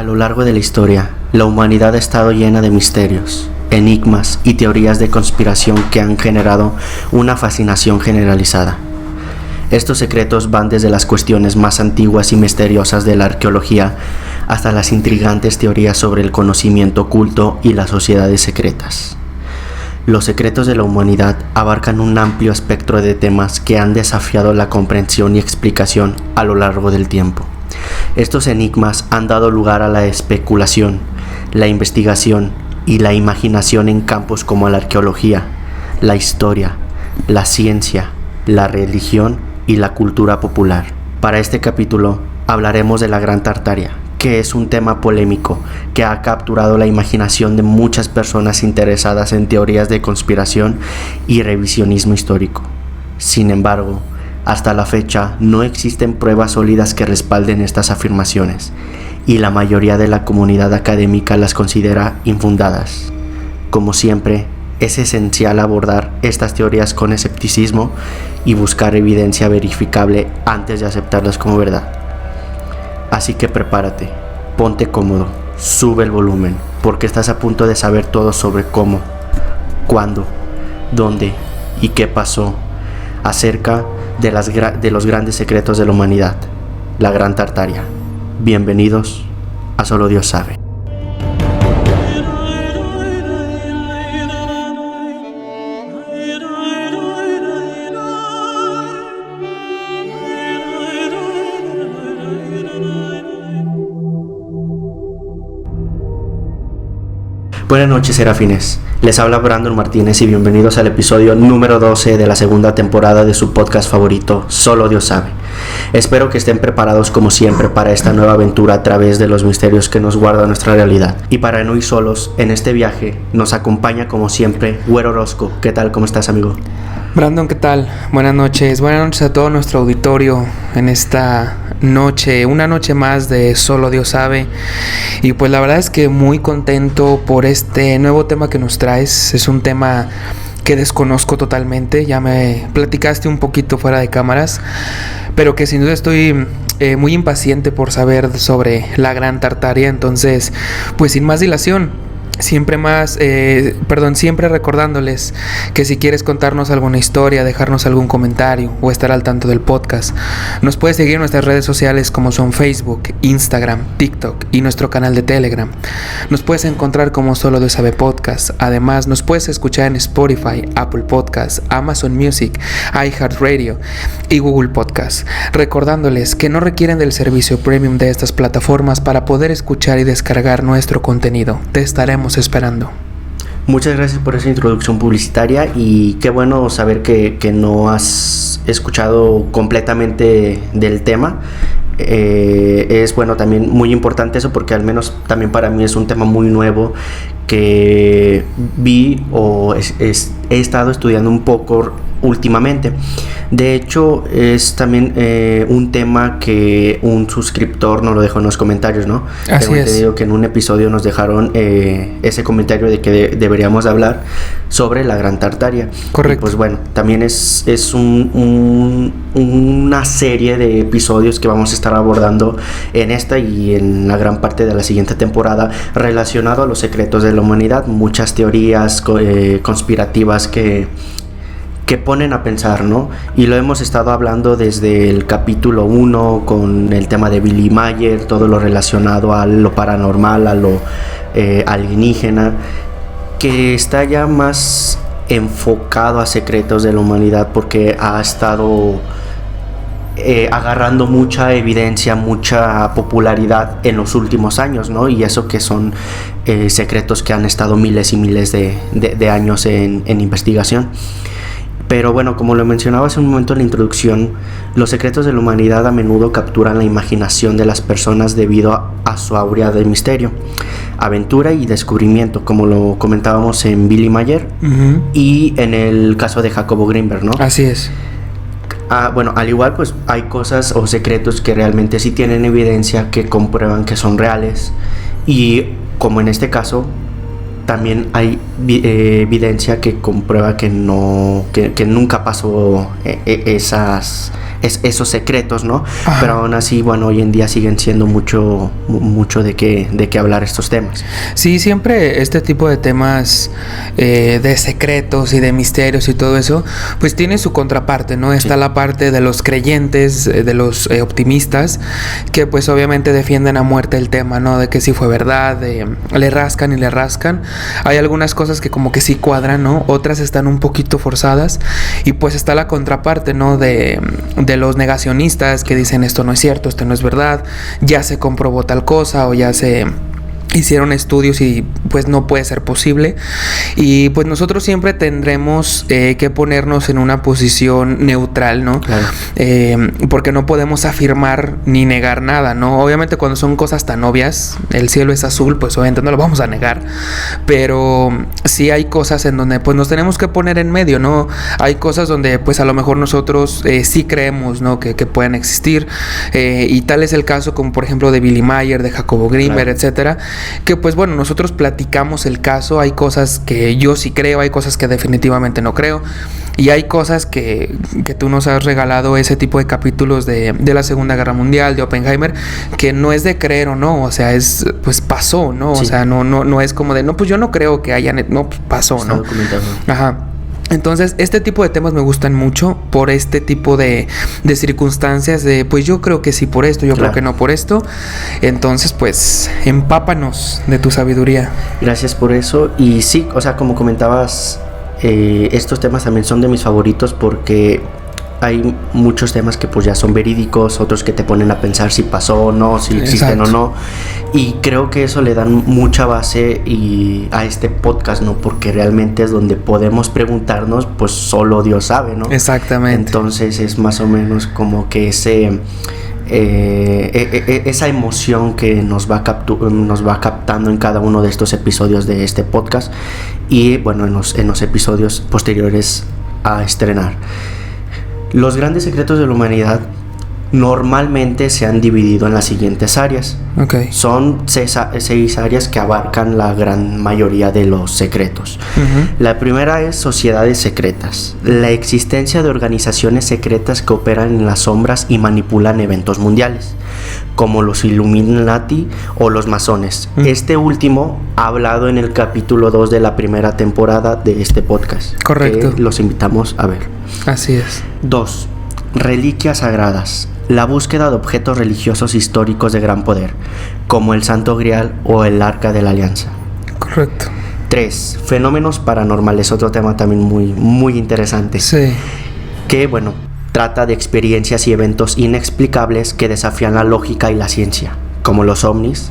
A lo largo de la historia, la humanidad ha estado llena de misterios, enigmas y teorías de conspiración que han generado una fascinación generalizada. Estos secretos van desde las cuestiones más antiguas y misteriosas de la arqueología hasta las intrigantes teorías sobre el conocimiento oculto y las sociedades secretas. Los secretos de la humanidad abarcan un amplio espectro de temas que han desafiado la comprensión y explicación a lo largo del tiempo. Estos enigmas han dado lugar a la especulación, la investigación y la imaginación en campos como la arqueología, la historia, la ciencia, la religión y la cultura popular. Para este capítulo hablaremos de la Gran Tartaria, que es un tema polémico que ha capturado la imaginación de muchas personas interesadas en teorías de conspiración y revisionismo histórico. Sin embargo, hasta la fecha no existen pruebas sólidas que respalden estas afirmaciones, y la mayoría de la comunidad académica las considera infundadas. Como siempre, es esencial abordar estas teorías con escepticismo y buscar evidencia verificable antes de aceptarlas como verdad. Así que prepárate, ponte cómodo, sube el volumen, porque estás a punto de saber todo sobre cómo, cuándo, dónde y qué pasó acerca de los grandes secretos de la humanidad, la Gran Tartaria. Bienvenidos a Solo Dios Sabe. Buenas noches, serafines. Les habla Brandon Martínez y bienvenidos al episodio número 12 de la segunda temporada de su podcast favorito, Solo Dios Sabe. Espero que estén preparados como siempre para esta nueva aventura a través de los misterios que nos guarda nuestra realidad. Y para no ir solos en este viaje, nos acompaña como siempre Güero Orozco. ¿Qué tal? ¿Cómo estás, amigo? Brandon, ¿qué tal? Buenas noches a todo nuestro auditorio en esta noche, una noche más de Solo Dios Sabe. Y pues la verdad es que muy contento por este nuevo tema que nos traes. Es un tema que desconozco totalmente, ya me platicaste un poquito fuera de cámaras, pero que sin duda estoy muy impaciente por saber sobre la Gran Tartaria. Entonces, pues sin más dilación, siempre recordándoles que si quieres contarnos alguna historia, dejarnos algún comentario o estar al tanto del podcast, nos puedes seguir en nuestras redes sociales como son Facebook, Instagram, TikTok y nuestro canal de Telegram. Nos puedes encontrar como Solo Dios Sabe Podcast. Además, nos puedes escuchar en Spotify, Apple Podcasts, Amazon Music, iHeartRadio y Google Podcasts. Recordándoles que no requieren del servicio premium de estas plataformas para poder escuchar y descargar nuestro contenido. Te estaremos esperando. Muchas gracias por esa introducción publicitaria y qué bueno saber que no has escuchado completamente del tema. Es bueno, también muy importante eso, porque al menos también para mí es un tema muy nuevo que vi o he estado estudiando un poco últimamente. De hecho, es también un tema que un suscriptor nos lo dejó en los comentarios, ¿no? Así es. Te digo que en un episodio nos dejaron ese comentario de que deberíamos hablar sobre la Gran Tartaria. Correcto. Y pues bueno, también es una serie de episodios que vamos a estar abordando en esta y en la gran parte de la siguiente temporada relacionado a los secretos de la humanidad. Muchas teorías conspirativas que ponen a pensar, ¿no? Y lo hemos estado hablando desde el capítulo 1 con el tema de Billy Mayer, todo lo relacionado a lo paranormal, a lo alienígena, que está ya más enfocado a secretos de la humanidad porque ha estado agarrando mucha evidencia, mucha popularidad en los últimos años, ¿no? Y eso que son secretos que han estado miles y miles de años en investigación. Pero bueno, como lo mencionaba hace un momento en la introducción, los secretos de la humanidad a menudo capturan la imaginación de las personas debido a su aurea de misterio, aventura y descubrimiento, como lo comentábamos en Billy Mayer y en el caso de Jacobo Greenberg, ¿no? Así es. Bueno, al igual pues hay cosas o secretos que realmente sí tienen evidencia que comprueban que son reales, y como en este caso también hay evidencia que comprueba que nunca pasó esos secretos, ¿no? Ajá. Pero aún así, bueno, hoy en día siguen siendo mucho de qué hablar estos temas. Sí, siempre este tipo de temas de secretos y de misterios y todo eso, pues tiene su contraparte, ¿no? Está la parte de los creyentes, de los optimistas, que pues obviamente defienden a muerte el tema, ¿no? De que sí fue verdad, le rascan y le rascan. Hay algunas cosas que como que sí cuadran, ¿no? Otras están un poquito forzadas. Y pues está la contraparte, ¿no? De los negacionistas que dicen esto no es cierto, esto no es verdad, ya se comprobó tal cosa o ya se hicieron estudios y pues no puede ser posible. Y pues nosotros siempre tendremos que ponernos en una posición neutral, ¿no? Claro. Porque no podemos afirmar ni negar nada, ¿no? Obviamente cuando son cosas tan obvias, el cielo es azul, pues obviamente no lo vamos a negar, pero sí hay cosas en donde pues nos tenemos que poner en medio, ¿no? Hay cosas donde pues a lo mejor nosotros sí creemos, ¿no? Que puedan existir, y tal es el caso como por ejemplo de Billy Mayer, de Jacobo Grimberg, claro, etcétera, que pues bueno, nosotros platicamos el caso. Hay cosas que yo sí creo, hay cosas que definitivamente no creo, y hay cosas que tú nos has regalado, ese tipo de capítulos de la Segunda Guerra Mundial, de Oppenheimer, que no es de creer o no, o sea, es pues pasó, ¿no? Sí. O sea, no es como de, no, pues yo no creo que haya, no, pues pasó, está, ¿no? Documentado. Ajá. Entonces, este tipo de temas me gustan mucho por este tipo de circunstancias de, pues yo creo que sí por esto, yo creo que no por esto. Entonces, pues, empápanos de tu sabiduría. Gracias por eso. Y sí, o sea, como comentabas, estos temas también son de mis favoritos porque hay muchos temas que pues ya son verídicos, otros que te ponen a pensar si pasó o no, si existen o no, y creo que eso le dan mucha base a este podcast, ¿no? Porque realmente es donde podemos preguntarnos, pues solo Dios sabe, ¿no? Exactamente. Entonces es más o menos como que esa emoción que nos va captando en cada uno de estos episodios de este podcast, y bueno, en los episodios posteriores a estrenar. Los grandes secretos de la humanidad normalmente se han dividido en las siguientes áreas. Okay. Son 6 áreas que abarcan la gran mayoría de los secretos. Uh-huh. La primera es sociedades secretas, la existencia de organizaciones secretas que operan en las sombras y manipulan eventos mundiales, como los Illuminati o los masones. Este último ha hablado en el capítulo 2 de la primera temporada de este podcast. Correcto. Que los invitamos a ver. Así es. 2. Reliquias sagradas. La búsqueda de objetos religiosos históricos de gran poder, como el Santo Grial o el Arca de la Alianza. Correcto. 3. Fenómenos paranormales. Otro tema también muy, muy interesante. Sí. Que, bueno, trata de experiencias y eventos inexplicables que desafían la lógica y la ciencia, como los ovnis,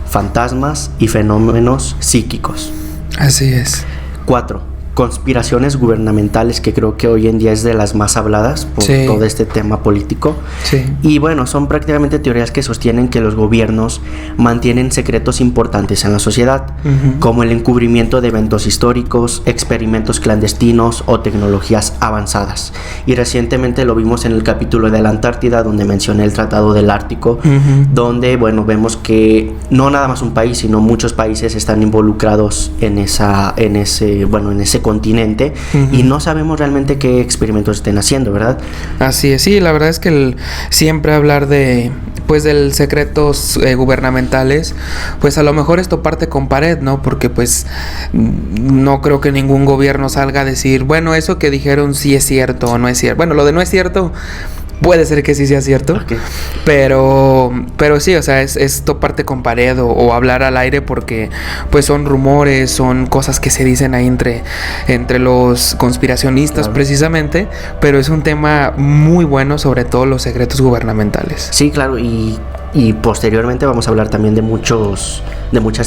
fantasmas y fenómenos psíquicos. Así es. 4. Conspiraciones gubernamentales, que creo que hoy en día es de las más habladas por todo este tema político. Sí. Y bueno, son prácticamente teorías que sostienen que los gobiernos mantienen secretos importantes en la sociedad, uh-huh, como el encubrimiento de eventos históricos, experimentos clandestinos o tecnologías avanzadas. Y recientemente lo vimos en el capítulo de la Antártida, donde mencioné el Tratado del Ártico, uh-huh, donde, bueno, vemos que no nada más un país, sino muchos países están involucrados en ese continente, uh-huh, y no sabemos realmente qué experimentos estén haciendo, ¿verdad? Así es, sí, la verdad es que siempre hablar de secretos gubernamentales, pues a lo mejor esto parte con pared, ¿no? Porque pues no creo que ningún gobierno salga a decir, bueno, eso que dijeron sí es cierto o no es cierto. Bueno, lo de no es cierto puede ser que sí sea cierto, okay, pero sí, o sea, esto parte con pared o hablar al aire, porque pues son rumores, son cosas que se dicen ahí entre los conspiracionistas, claro, precisamente, pero es un tema muy bueno, sobre todo los secretos gubernamentales. Sí, claro, y posteriormente vamos a hablar también de muchas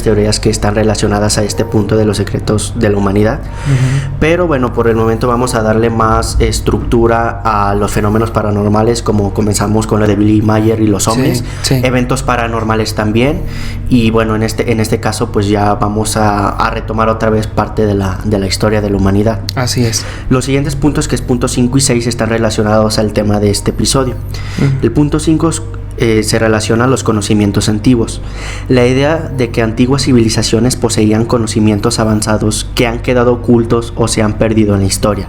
teorías que están relacionadas a este punto de los secretos de la humanidad. Uh-huh. Pero bueno, por el momento vamos a darle más estructura a los fenómenos paranormales, como comenzamos con lo de Billy Mayer y los ovnis, sí. Eventos paranormales también. Y bueno, en este caso pues ya vamos a retomar otra vez parte de la historia de la humanidad. Así es. Los siguientes puntos, que es puntos 5 y 6, están relacionados al tema de este episodio. Uh-huh. El punto 5 se relaciona a los conocimientos antiguos. La idea de que antiguas civilizaciones poseían conocimientos avanzados que han quedado ocultos o se han perdido en la historia,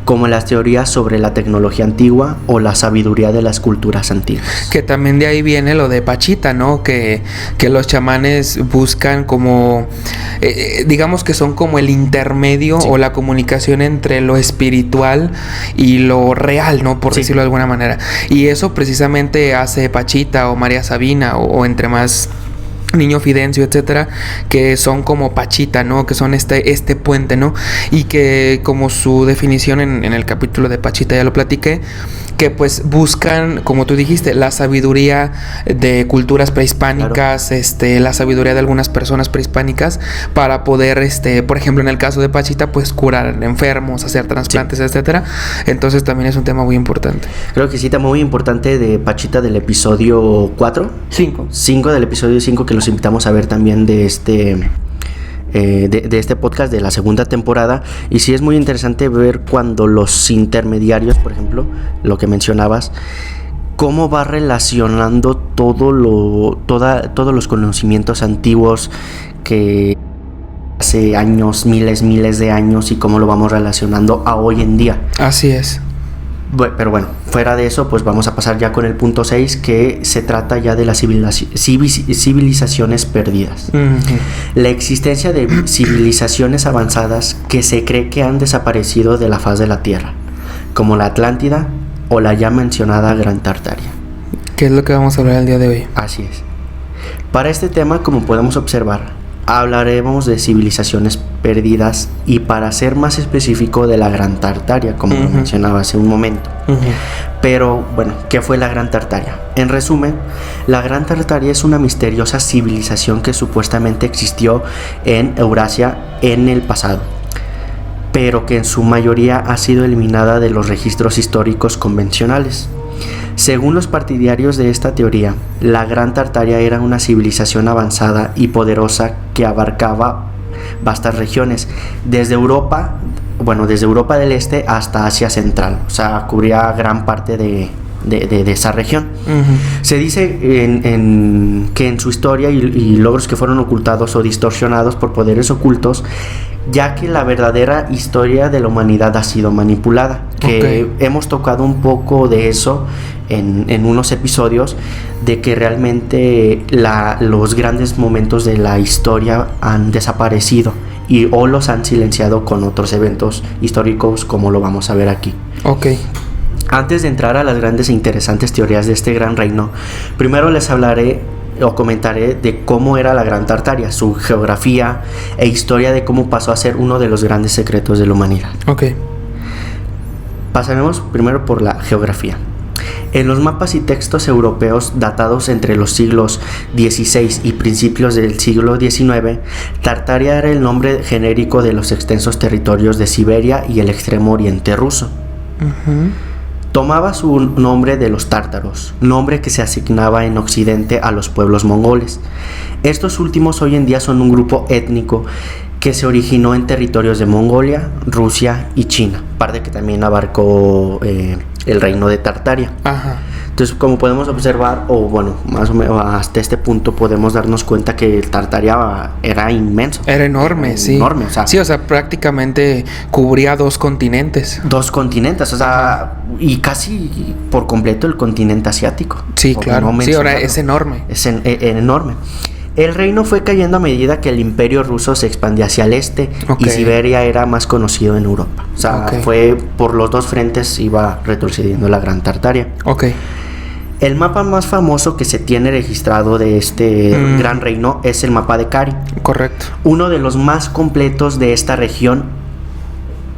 como las teorías sobre la tecnología antigua o la sabiduría de las culturas antiguas. Que también de ahí viene lo de Pachita, ¿no? Que los chamanes buscan como, digamos que son como el intermedio, sí, o la comunicación entre lo espiritual y lo real, ¿no? Por, sí, decirlo de alguna manera. Y eso precisamente hace Pachita o María Sabina o entre más Niño Fidencio, etcétera, que son como Pachita, ¿no? Que son este puente, ¿no? Y que como su definición en el capítulo de Pachita ya lo platiqué, que pues buscan, como tú dijiste, la sabiduría de culturas prehispánicas, claro, la sabiduría de algunas personas prehispánicas para poder, por ejemplo, en el caso de Pachita, pues curar enfermos, hacer trasplantes, sí, etcétera. Entonces también es un tema muy importante. Creo que sí, tema muy importante de Pachita del episodio 4. 5 del episodio 5, que los invitamos a ver también de este podcast de la segunda temporada. Y sí es muy interesante ver cuando los intermediarios, por ejemplo, lo que mencionabas, cómo va relacionando todos los conocimientos antiguos que hace años, miles de años, y cómo lo vamos relacionando a hoy en día. Así es. Pero bueno, fuera de eso, pues vamos a pasar ya con el punto 6, que se trata ya de las civilizaciones perdidas. Uh-huh. La existencia de civilizaciones avanzadas que se cree que han desaparecido de la faz de la Tierra, como la Atlántida o la ya mencionada Gran Tartaria. ¿Qué es lo que vamos a hablar el día de hoy? Así es. Para este tema, como podemos observar, hablaremos de civilizaciones perdidas y, para ser más específico, de la Gran Tartaria, como, uh-huh, lo mencionaba hace un momento. Uh-huh. Pero bueno, ¿qué fue la Gran Tartaria? En resumen, la Gran Tartaria es una misteriosa civilización que supuestamente existió en Eurasia en el pasado, pero que en su mayoría ha sido eliminada de los registros históricos convencionales. Según los partidarios de esta teoría, la Gran Tartaria era una civilización avanzada y poderosa que abarcaba vastas regiones, desde Europa del Este hasta Asia Central, o sea, cubría gran parte de esa región. Uh-huh. Se dice que en su historia y logros que fueron ocultados o distorsionados por poderes ocultos, ya que la verdadera historia de la humanidad ha sido manipulada, que okay, hemos tocado un poco de eso en unos episodios, de que realmente los grandes momentos de la historia han desaparecido o los han silenciado con otros eventos históricos, como lo vamos a ver aquí. Okay. Antes de entrar a las grandes e interesantes teorías de este gran reino, primero les hablaré o comentaré de cómo era la Gran Tartaria, su geografía e historia de cómo pasó a ser uno de los grandes secretos de la humanidad. Okay. Pasaremos primero por la geografía. En los mapas y textos europeos datados entre los siglos XVI y principios del siglo XIX, Tartaria era el nombre genérico de los extensos territorios de Siberia y el extremo oriente ruso. Uh-huh. Tomaba su nombre de los tártaros, nombre que se asignaba en Occidente a los pueblos mongoles. Estos últimos hoy en día son un grupo étnico que se originó en territorios de Mongolia, Rusia y China, parte que también abarcó el reino de Tartaria. Ajá. Entonces, como podemos observar, o bueno, más o menos hasta este punto podemos darnos cuenta que Tartaria era inmenso. Era enorme, sí. Enorme, o sea. Sí, o sea, prácticamente cubría 2 continentes. 2 continentes, o sea, y casi por completo el continente asiático. Sí, claro. No, sí, ahora es enorme. Es enorme. El reino fue cayendo a medida que el imperio ruso se expandía hacia el este, okay, y Siberia era más conocido en Europa. O sea, okay, fue por los 2 frentes iba retrocediendo la Gran Tartaria. Okay. El mapa más famoso que se tiene registrado de este gran reino es el mapa de Kari. Correcto. Uno de los más completos de esta región,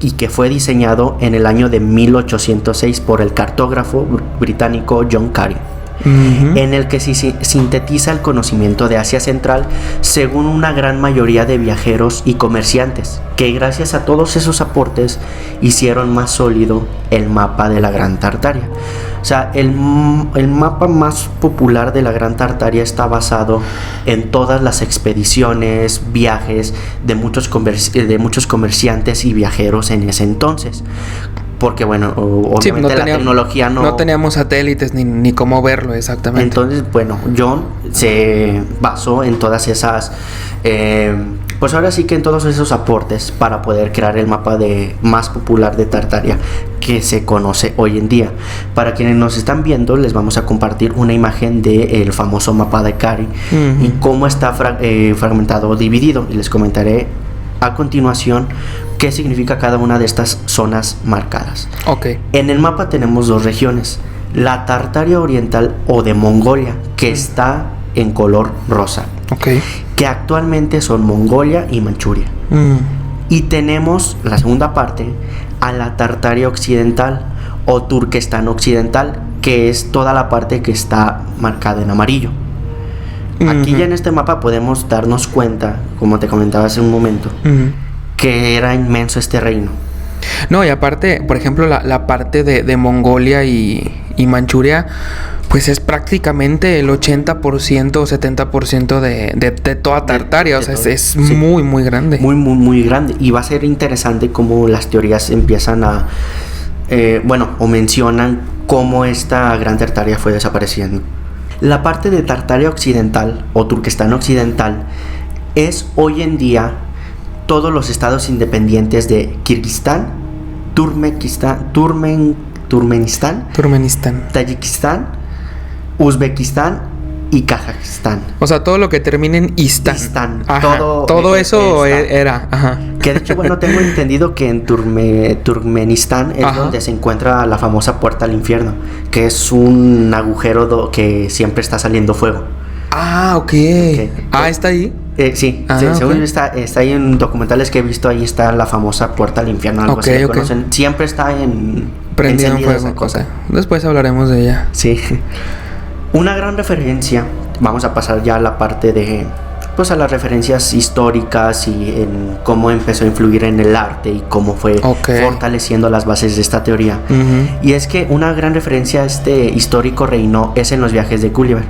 y que fue diseñado en el año de 1806 por el cartógrafo británico John Kari. Uh-huh. En el que se sintetiza el conocimiento de Asia Central según una gran mayoría de viajeros y comerciantes, que gracias a todos esos aportes hicieron más sólido el mapa de la Gran Tartaria. O sea, el mapa más popular de la Gran Tartaria está basado en todas las expediciones, viajes de muchos comerciantes y viajeros en ese entonces, porque bueno, Sí, obviamente la tecnología no teníamos satélites ni cómo verlo exactamente. Entonces, bueno, John se basó en todas esas, pues ahora sí que en todos esos aportes para poder crear el mapa más popular de Tartaria que se conoce hoy en día. Para quienes nos están viendo, les vamos a compartir una imagen del famoso mapa de Cari y cómo está fragmentado o dividido, y les comentaré a continuación qué significa cada una de estas zonas marcadas. Okay. En el mapa tenemos dos regiones: la Tartaria Oriental o de Mongolia, que está en color rosa, okay, que actualmente son Mongolia y Manchuria. Y tenemos la segunda parte, a la Tartaria Occidental o Turquestán Occidental, que es toda la parte que está marcada en amarillo. Aquí ya en este mapa podemos darnos cuenta, como te comentaba hace un momento, que era inmenso este reino. No, y aparte, por ejemplo, la parte de Mongolia y Manchuria, pues es prácticamente el 80% o 70% de toda Tartaria. O sea, es sí, muy, muy grande. Muy, muy, muy grande. Y va a ser interesante cómo las teorías empiezan a... o mencionan cómo esta gran Tartaria fue desapareciendo. La parte de Tartaria Occidental o Turquestán Occidental es hoy en día todos los estados independientes de Kirguistán, Turkmenistán, Tayikistán, Uzbekistán y Kazajistán. O sea, todo lo que termine en Istán. Ajá, todo eso era. Ajá. Que de hecho, bueno, tengo entendido que en Turkmenistán es donde se encuentra la famosa puerta al infierno, que es un agujero que siempre está saliendo fuego. Ah, ok. ¿Está ahí? Sí, según está ahí en documentales que he visto, ahí está la famosa puerta al infierno, algo así le conocen. Siempre está prendido en fuego. Cosa. Después hablaremos de ella. Sí. Una gran referencia, vamos a pasar ya a la parte de, pues a las referencias históricas y en cómo empezó a influir en el arte y cómo fue fortaleciendo las bases de esta teoría. Y es que una gran referencia a este histórico reino es en los viajes de Gulliver,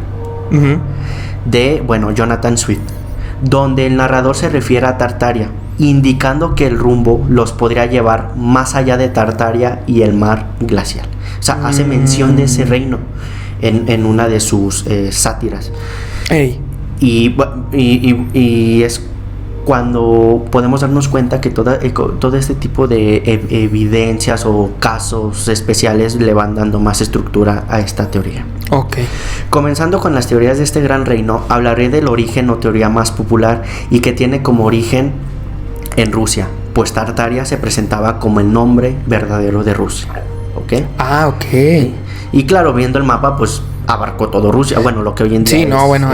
de, Jonathan Swift, donde el narrador se refiere a Tartaria, indicando que el rumbo los podría llevar más allá de Tartaria y el mar glacial. O sea, hace mención de ese reino en una de sus sátiras. Y es cuando podemos darnos cuenta que todo este tipo de evidencias o casos especiales le van dando más estructura a esta teoría. Comenzando con las teorías de este gran reino, hablaré del origen o teoría más popular y que tiene como origen en Rusia, pues Tartaria se presentaba como el nombre verdadero de Rusia. Y claro, viendo el mapa, pues abarcó todo Rusia, lo que hoy en día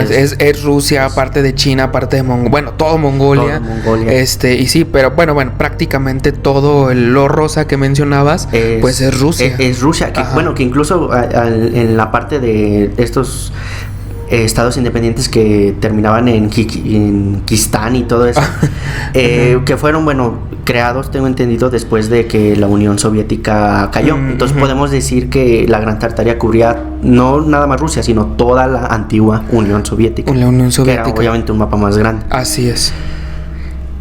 es Rusia, parte de China, parte de todo Mongolia. Y sí, pero prácticamente todo lo rosa que mencionabas, pues es Rusia. Es Rusia, que incluso en la parte de estos estados independientes que terminaban en Kistán y todo eso, que fueron, creados, tengo entendido, después de que la Unión Soviética cayó. Entonces podemos decir que la Gran Tartaria cubría no nada más Rusia, sino toda la antigua Unión Soviética. Que era obviamente un mapa más grande. Así es.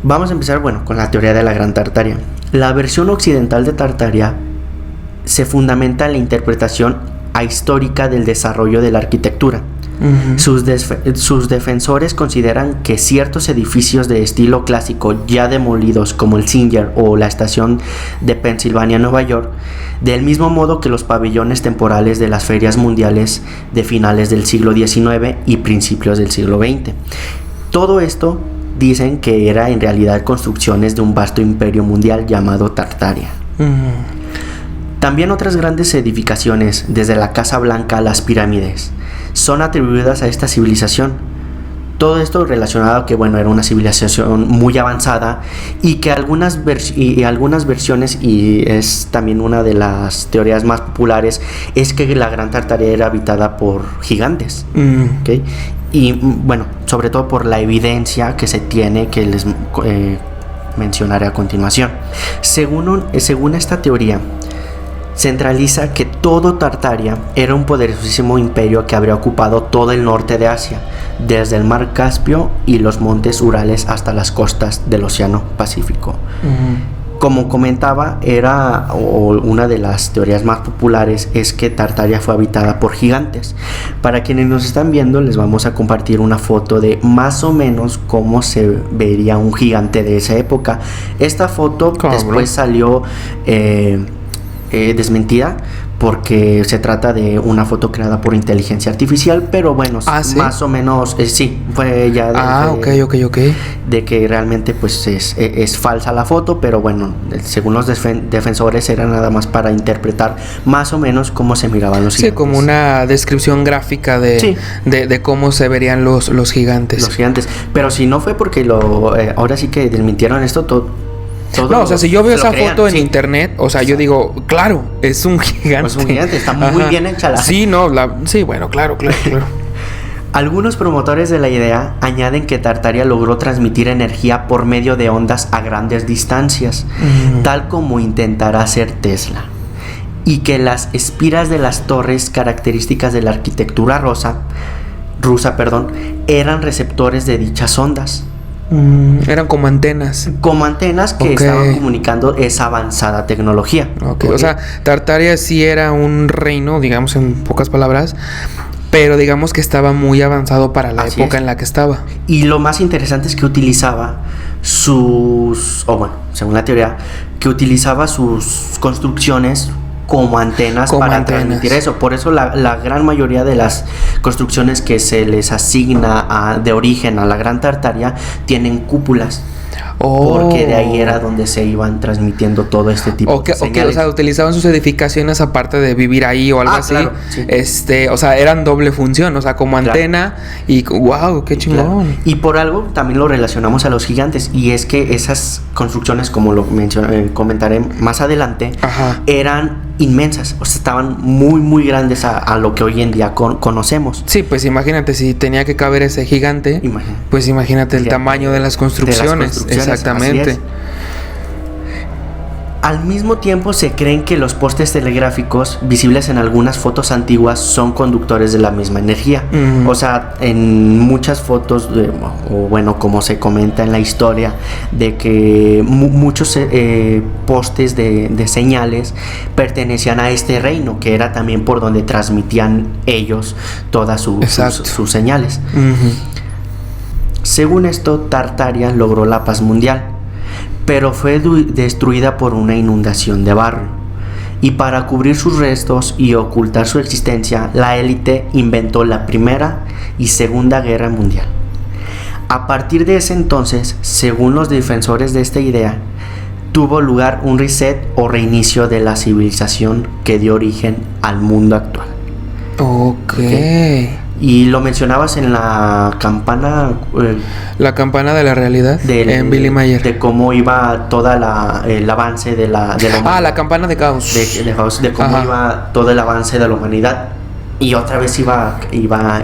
Vamos a empezar, con la teoría de la Gran Tartaria. La versión occidental de Tartaria se fundamenta en la interpretación ahistórica del desarrollo de la arquitectura. Sus defensores consideran que ciertos edificios de estilo clásico ya demolidos, como el Singer o la estación de Pensilvania, Nueva York, del mismo modo que los pabellones temporales de las ferias mundiales de finales del siglo XIX y principios del siglo XX. Todo esto dicen que era en realidad construcciones de un vasto imperio mundial llamado Tartaria. También otras grandes edificaciones, desde la Casa Blanca a las pirámides, son atribuidas a esta civilización. Todo esto relacionado a que era una civilización muy avanzada y que algunas versiones, y es también una de las teorías más populares, es que la Gran Tartaria era habitada por gigantes. Y sobre todo por la evidencia que se tiene, que les mencionaré a continuación. Según esta teoría, centraliza que todo Tartaria era un poderosísimo imperio que habría ocupado todo el norte de Asia, desde el mar Caspio y los montes Urales hasta las costas del Océano Pacífico. Como comentaba, una de las teorías más populares es que Tartaria fue habitada por gigantes. Para quienes nos están viendo, les vamos a compartir una foto de más o menos cómo se vería un gigante de esa época. Esta foto después salió desmentida, porque se trata de una foto creada por inteligencia artificial, pero bueno, ¿sí? Más o menos, sí, fue ya ok. De que realmente pues es falsa la foto, pero bueno, según los defensores era nada más para interpretar más o menos cómo se miraban los gigantes. Sí, como una descripción gráfica de cómo se verían los gigantes. Los gigantes, pero si no fue porque ahora sí que desmintieron esto todo. No, o sea, si yo veo esa foto en internet, o sea, yo digo, claro, es un gigante. Es un gigante, está muy bien hecha la... Sí, bueno, claro. Algunos promotores de la idea añaden que Tartaria logró transmitir energía por medio de ondas a grandes distancias, tal como intentará hacer Tesla, y que las espiras de las torres, características de la arquitectura rusa, eran receptores de dichas ondas. Eran como antenas. Como antenas que estaban comunicando esa avanzada tecnología. O sea, Tartaria sí era un reino, digamos en pocas palabras, pero digamos que estaba muy avanzado para la época en la que estaba. Y lo más interesante es que utilizaba según la teoría, que utilizaba sus construcciones como antenas para transmitir eso. Por eso la gran mayoría de las construcciones que se les asigna de origen a la Gran Tartaria tienen cúpulas. Porque de ahí era donde se iban transmitiendo todo este tipo de señales. O sea, utilizaban sus edificaciones aparte de vivir ahí o algo así. Claro, sí. O sea, eran doble función, o sea, como antena y wow, qué chingón. Claro. Y por algo también lo relacionamos a los gigantes, y es que esas construcciones, como lo comentaré más adelante, eran inmensas, o sea, estaban muy muy grandes a lo que hoy en día conocemos. Sí, pues imagínate, si tenía que caber ese gigante, pues imagínate el tamaño de las construcciones. Exactamente. Al mismo tiempo se creen que los postes telegráficos visibles en algunas fotos antiguas son conductores de la misma energía. O sea, en muchas fotos, como se comenta en la historia, de que muchos postes de señales pertenecían a este reino, que era también por donde transmitían ellos todas sus señales. Según esto, Tartaria logró la paz mundial, pero fue destruida por una inundación de barro. Y para cubrir sus restos y ocultar su existencia, la élite inventó la Primera y Segunda Guerra Mundial. A partir de ese entonces, según los defensores de esta idea, tuvo lugar un reset o reinicio de la civilización que dio origen al mundo actual. Okay. Y lo mencionabas en la campana... la campana de la realidad, en Billy Mayer. De cómo iba toda el avance de la humanidad. La campana de Gauss. De cómo iba todo el avance de la humanidad. Y otra vez iba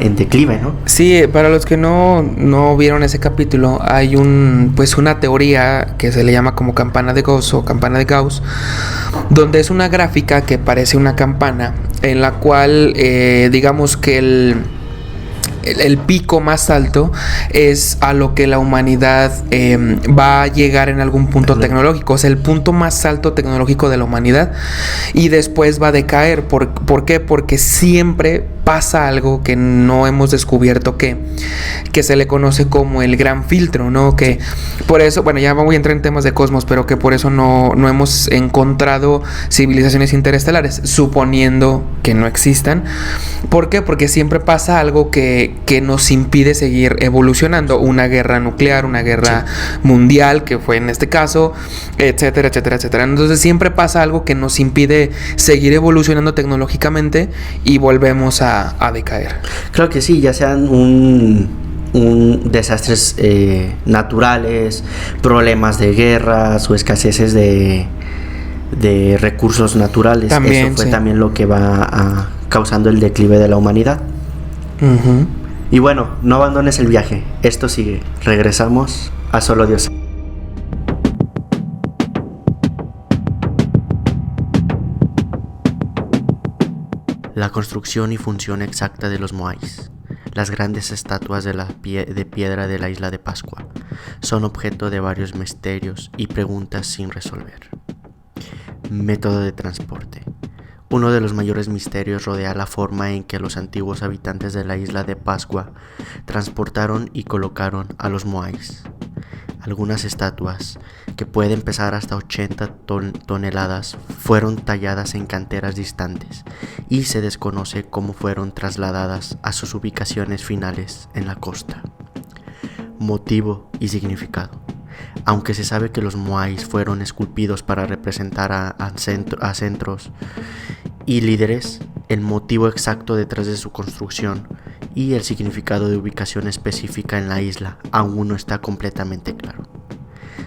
en declive, ¿no? Sí, para los que no vieron ese capítulo, hay una teoría que se le llama como campana de Gauss o campana de Gauss, donde es una gráfica que parece una campana, en la cual digamos que el pico más alto es a lo que la humanidad va a llegar en algún punto tecnológico, o sea, el punto más alto tecnológico de la humanidad, y después va a decaer. ¿Por qué? Porque siempre pasa algo que no hemos descubierto, que se le conoce como el gran filtro, ¿no? Que por eso, bueno, ya voy a entrar en temas de cosmos, pero que por eso no hemos encontrado civilizaciones interestelares, suponiendo que no existan. ¿Por qué? Porque siempre pasa algo que nos impide seguir evolucionando. Una guerra nuclear, una guerra mundial, que fue en este caso, etcétera, etcétera, etcétera. Entonces siempre pasa algo que nos impide seguir evolucionando tecnológicamente y volvemos a decaer. Claro que sí, ya sean desastres naturales, problemas de guerras o escaseces de recursos naturales. También, eso fue también lo que va causando el declive de la humanidad. Y bueno, no abandones el viaje, esto sigue. Regresamos a Solo Dios. La construcción y función exacta de los moais. las grandes estatuas de piedra de la isla de Pascua son objeto de varios misterios y preguntas sin resolver. Método de transporte. Uno de los mayores misterios rodea la forma en que los antiguos habitantes de la isla de Pascua transportaron y colocaron a los moais. Algunas estatuas, que pueden pesar hasta 80 toneladas, fueron talladas en canteras distantes y se desconoce cómo fueron trasladadas a sus ubicaciones finales en la costa. Motivo y significado. Aunque se sabe que los moais fueron esculpidos para representar a centros y líderes, el motivo exacto detrás de su construcción y el significado de ubicación específica en la isla aún no está completamente claro.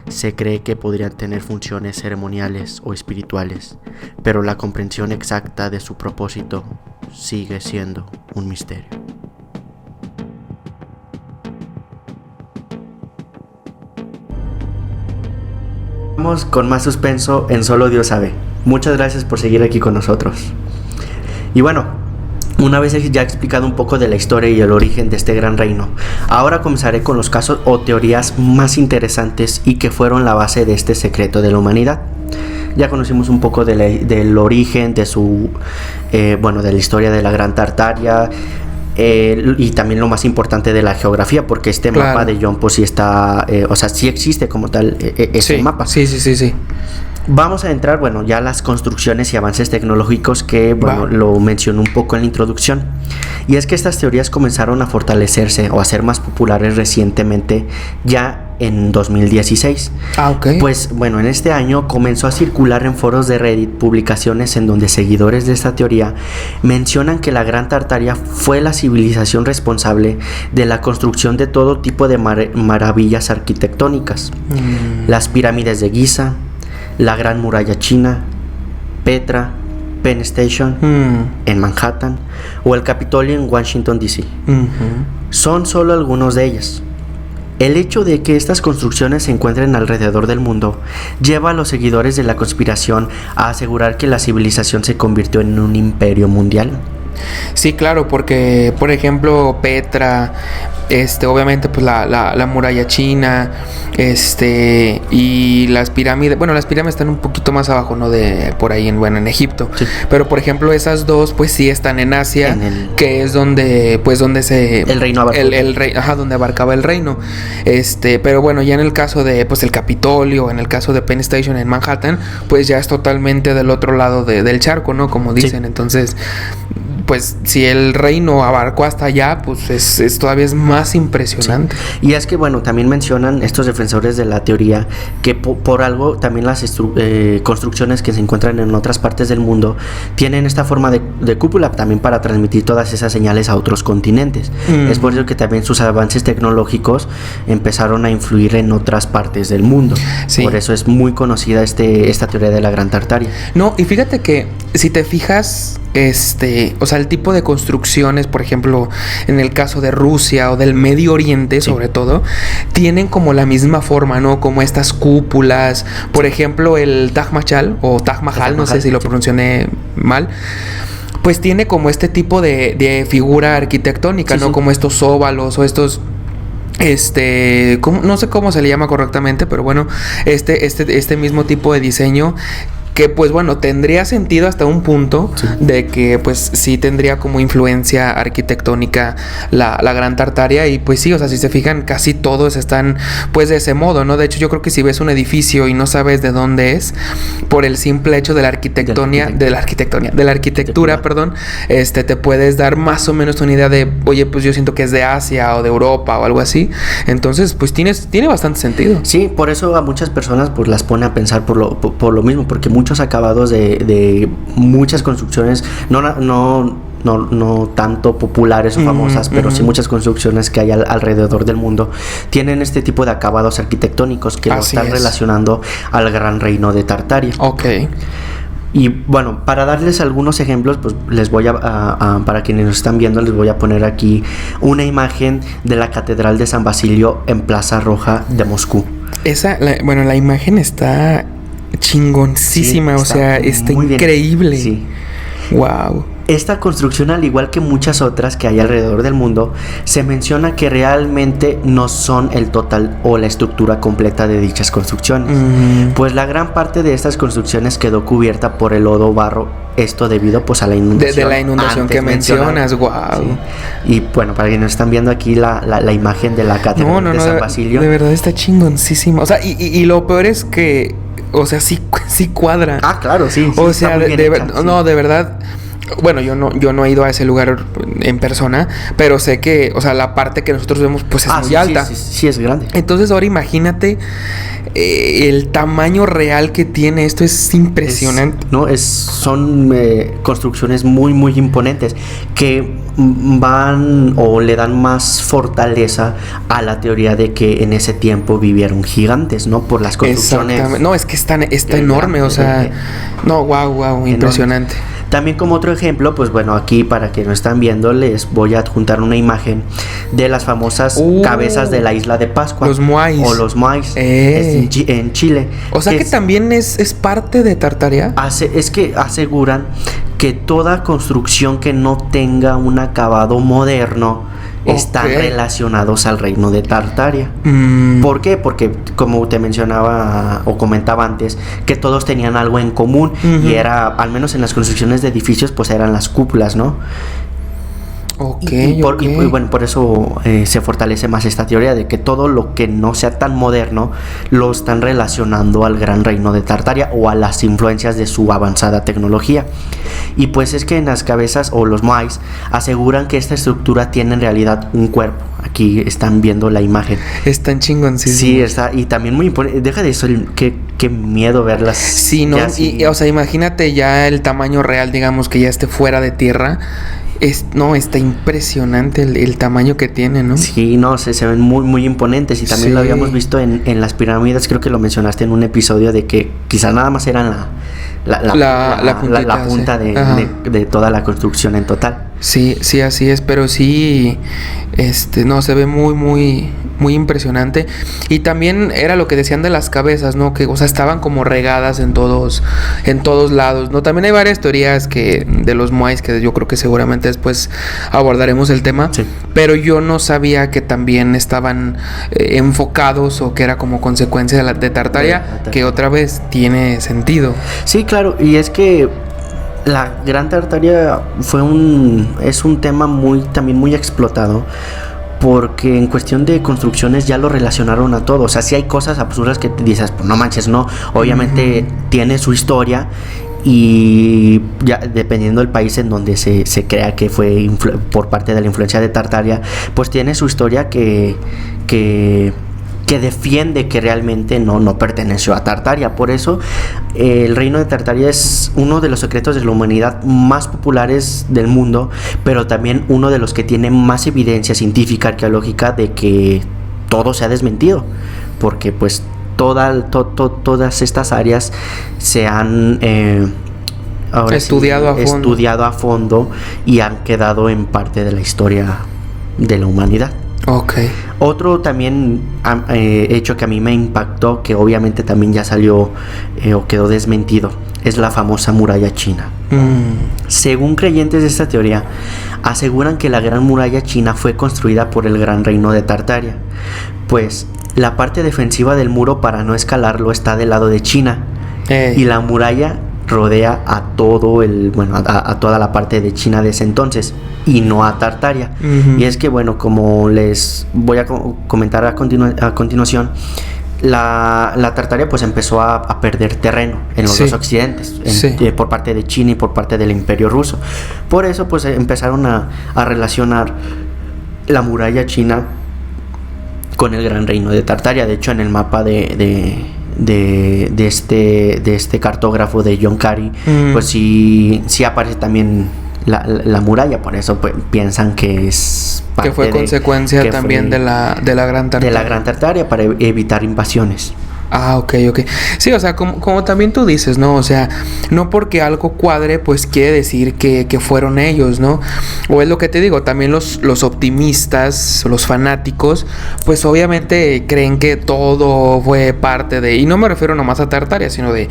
Se cree que podrían tener funciones ceremoniales o espirituales, pero la comprensión exacta de su propósito sigue siendo un misterio. Vamos con más suspenso en Solo Dios sabe. Muchas gracias por seguir aquí con nosotros. Y bueno, una vez ya explicado un poco de la historia y el origen de este gran reino, ahora comenzaré con los casos o teorías más interesantes y que fueron la base de este secreto de la humanidad. Ya conocimos un poco del origen, de de la historia de la Gran Tartaria, y también lo más importante de la geografía, porque este mapa de John pues sí está, sí existe como tal ese mapa. Sí. Vamos a entrar, ya las construcciones y avances tecnológicos que, lo mencioné un poco en la introducción. Y es que estas teorías comenzaron a fortalecerse o a ser más populares recientemente, ya en 2016. Pues, en este año comenzó a circular en foros de Reddit publicaciones en donde seguidores de esta teoría mencionan que la Gran Tartaria fue la civilización responsable de la construcción de todo tipo de maravillas arquitectónicas. Las pirámides de Giza, la Gran Muralla China, Petra, Penn Station en Manhattan o el Capitolio en Washington DC. Son solo algunos de ellas. El hecho de que estas construcciones se encuentren alrededor del mundo lleva a los seguidores de la conspiración a asegurar que la civilización se convirtió en un imperio mundial. Sí, claro, porque por ejemplo Petra, obviamente pues la muralla china, y las pirámides, las pirámides están un poquito más abajo, ¿no? De por ahí en Egipto. Sí. Pero por ejemplo esas dos pues sí están en Asia, que es donde se el reino abarcaba. Donde abarcaba el reino. Pero ya en el caso de pues el Capitolio, en el caso de Penn Station en Manhattan, pues ya es totalmente del otro lado del charco, ¿no? Como dicen. Sí. Entonces, pues si el reino abarcó hasta allá, pues es todavía es más impresionante. Sí. Y es que también mencionan estos defensores de la teoría que por algo también las construcciones que se encuentran en otras partes del mundo tienen esta forma de cúpula también para transmitir todas esas señales a otros continentes. Es por eso que también sus avances tecnológicos empezaron a influir en otras partes del mundo. Sí. Por eso es muy conocida esta teoría de la Gran Tartaria. No, y fíjate que si te fijas, el tipo de construcciones, por ejemplo, en el caso de Rusia o del Medio Oriente, sobre todo, tienen como la misma forma, ¿no? Como estas cúpulas. Por ejemplo, el Taj Mahal o Taj Mahal, no sé si lo pronuncié mal, pues tiene como este tipo de figura arquitectónica, ¿no? Como estos óvalos o estos... no sé cómo se le llama correctamente, pero este mismo tipo de diseño, que pues tendría sentido hasta un punto de que pues sí tendría como influencia arquitectónica la Gran Tartaria. Y pues sí, si se fijan, casi todos están pues de ese modo, ¿no? De hecho, yo creo que si ves un edificio y no sabes de dónde es, por el simple hecho de la arquitectura, te puedes dar más o menos una idea de, oye, pues yo siento que es de Asia o de Europa o algo así. Entonces, pues tiene bastante sentido. Sí, por eso a muchas personas pues las pone a pensar por lo mismo, porque muchos acabados de muchas construcciones, no tanto populares o famosas, pero sí muchas construcciones que hay alrededor del mundo tienen este tipo de acabados arquitectónicos que lo están relacionando al gran reino de Tartaria. Y para darles algunos ejemplos, pues les voy para quienes nos están viendo, les voy a poner aquí una imagen de la Catedral de San Basilio en Plaza Roja de Moscú. La imagen está chingoncísima, está increíble. Sí. Wow. Esta construcción, al igual que muchas otras que hay alrededor del mundo, se menciona que realmente no son el total o la estructura completa de dichas construcciones, pues la gran parte de estas construcciones quedó cubierta por el lodo barro, esto debido pues a la inundación. De la inundación que mencionas, wow. Sí. Y bueno, para quienes nos están viendo aquí la imagen de la catedral de San Basilio. De verdad está chingoncísimo. O sea, y lo peor es que, o sea, sí cuadra. Ah, claro, sí. O sea, de verdad. Bueno, yo no he ido a ese lugar en persona, pero sé que, o sea, la parte que nosotros vemos pues es muy alta. Sí, es grande. Entonces ahora imagínate el tamaño real que tiene. Esto es impresionante. Son construcciones muy, muy imponentes que van o le dan más fortaleza a la teoría de que en ese tiempo vivieron gigantes, ¿no? Por las construcciones. Exactamente. No, es que está enorme, o sea, wow, impresionante. También como otro ejemplo, pues bueno, aquí para que no están viendo, les voy a adjuntar una imagen de las famosas cabezas de la isla de Pascua. Los Moais. O los Moais en Chile. O sea que también es parte de Tartaria. Es que aseguran que toda construcción que no tenga un acabado moderno están relacionados al reino de Tartaria. ¿Por qué? Porque como te mencionaba o comentaba antes, que todos tenían algo en común, y era, al menos en las construcciones de edificios, pues eran las cúpulas, ¿no? Y bueno, por eso se fortalece más esta teoría de que todo lo que no sea tan moderno lo están relacionando al gran reino de Tartaria o a las influencias de su avanzada tecnología. Y pues es que en las cabezas o los Moais aseguran que esta estructura tiene en realidad un cuerpo. Aquí están viendo la imagen. Están chingoncísimos. Sí, está, y también muy importante. Deja de eso, qué miedo verlas. Sí, ¿no? Y, o sea, imagínate ya el tamaño real, digamos, que ya esté fuera de tierra. Está impresionante el tamaño que tiene, ¿no? Sí, se ven muy, muy imponentes. Y también lo habíamos visto en las pirámides. Creo que lo mencionaste en un episodio de que quizás nada más eran la punta de toda la construcción en total. Sí, así es, pero sí, se ve muy, muy, muy impresionante. Y también era lo que decían de las cabezas, ¿no? Que, o sea, estaban como regadas en todos lados, ¿no? También hay varias teorías de los Moais, que yo creo que seguramente después abordaremos el tema. Sí. Pero yo no sabía que también estaban enfocados o que era como consecuencia de Tartaria, que otra vez tiene sentido. Sí, claro, y es que la Gran Tartaria es un tema también muy explotado, porque en cuestión de construcciones ya lo relacionaron a todo. O sea, sí hay cosas absurdas que te dices, pues no manches, no. Obviamente tiene su historia, y ya dependiendo del país en donde se crea que fue por parte de la influencia de Tartaria, pues tiene su historia que defiende que realmente no perteneció a Tartaria. Por eso el reino de Tartaria es uno de los secretos de la humanidad más populares del mundo, pero también uno de los que tiene más evidencia científica, arqueológica, de que todo se ha desmentido, porque pues todas estas áreas se han estudiado a fondo y han quedado en parte de la historia de la humanidad. Okay. Otro también hecho que a mí me impactó, que obviamente también ya salió o quedó desmentido, es la famosa muralla china. Según creyentes de esta teoría, aseguran que la gran muralla china fue construida por el gran reino de Tartaria, pues la parte defensiva del muro para no escalarlo está del lado de China, y la muralla rodea a a toda la parte de China de ese entonces, y no a Tartaria. Y es que bueno, como les voy a comentar a continuación, la Tartaria pues empezó a perder terreno en los dos occidentes, por parte de China y por parte del Imperio Ruso. Por eso pues empezaron a relacionar la muralla china con el gran reino de Tartaria. De hecho, en el mapa de este cartógrafo de John Cary, pues sí aparece también la muralla. Por eso pues, piensan que es parte que fue consecuencia también de la Gran Tartaria. De la Gran Tartaria, para evitar invasiones. Ah, ok. Sí, o sea, como también tú dices, ¿no? O sea, no porque algo cuadre, pues quiere decir que fueron ellos, ¿no? O es lo que te digo, también los optimistas, los fanáticos, pues obviamente creen que todo fue parte de... Y no me refiero nomás a Tartaria, sino de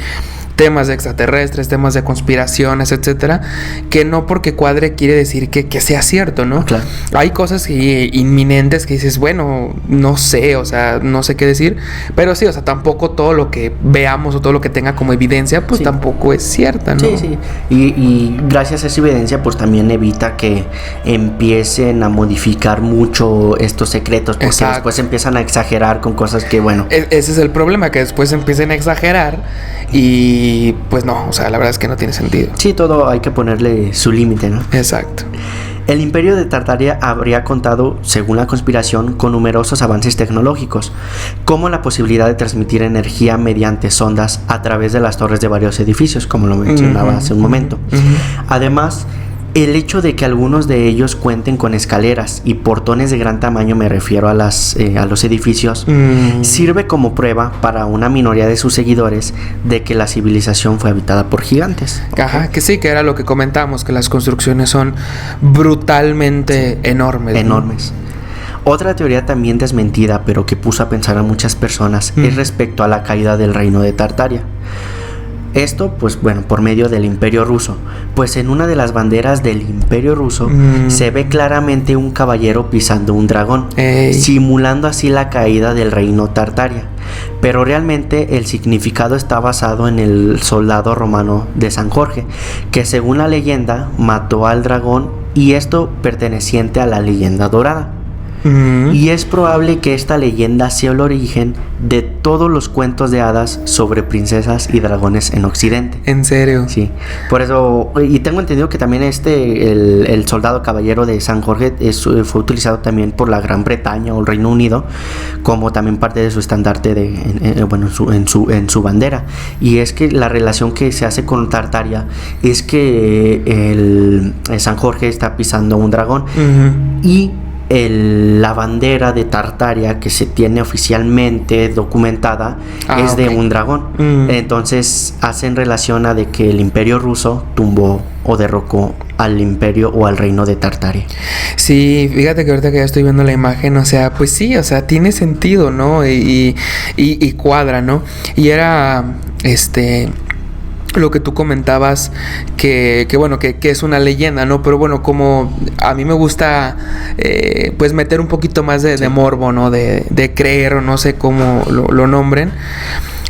temas de extraterrestres, temas de conspiraciones, etcétera, que no porque cuadre quiere decir que sea cierto, ¿no? Claro. Hay cosas inminentes que dices, bueno, no sé, o sea, no sé qué decir, pero sí, o sea, tampoco todo lo que veamos o todo lo que tenga como evidencia, pues tampoco es cierta, ¿no? Sí. Y gracias a esa evidencia, pues también evita que empiecen a modificar mucho estos secretos, porque después empiezan a exagerar con cosas que, bueno. Ese es el problema, que después empiecen a exagerar y pues no, o sea, la verdad es que no tiene sentido. Sí, todo hay que ponerle su límite, ¿no? Exacto. El imperio de Tartaria habría contado, según la conspiración, con numerosos avances tecnológicos, como la posibilidad de transmitir energía mediante sondas a través de las torres de varios edificios, como lo mencionaba hace un momento. Además, el hecho de que algunos de ellos cuenten con escaleras y portones de gran tamaño, me refiero a los edificios, sirve como prueba para una minoría de sus seguidores de que la civilización fue habitada por gigantes. Ajá, que sí, que era lo que comentamos, que las construcciones son brutalmente enormes. Enormes. ¿No? Otra teoría también desmentida, pero que puso a pensar a muchas personas, es respecto a la caída del reino de Tartaria. Esto, pues bueno, por medio del Imperio Ruso, pues en una de las banderas del Imperio Ruso se ve claramente un caballero pisando un dragón, simulando así la caída del reino Tartaria. Pero realmente el significado está basado en el soldado romano de San Jorge, que según la leyenda mató al dragón, y esto perteneciente a la leyenda dorada. Y es probable que esta leyenda sea el origen de todos los cuentos de hadas sobre princesas y dragones en Occidente. ¿En serio? Sí, por eso, y tengo entendido que también el soldado caballero de San Jorge fue utilizado también por la Gran Bretaña o el Reino Unido como también parte de su estandarte en su bandera. Y es que la relación que se hace con Tartaria es que el San Jorge está pisando un dragón y la bandera de Tartaria que se tiene oficialmente documentada es de un dragón. Entonces hacen relación a de que el Imperio Ruso tumbó o derrocó al imperio o al reino de Tartaria. Sí, fíjate que ahorita que ya estoy viendo la imagen, o sea, pues sí, o sea, tiene sentido, ¿no? Y cuadra, ¿no? Y era lo que tú comentabas, que es una leyenda, ¿no? Pero bueno, como a mí me gusta pues meter un poquito más de morbo, ¿no? De creer, o no sé cómo lo nombren.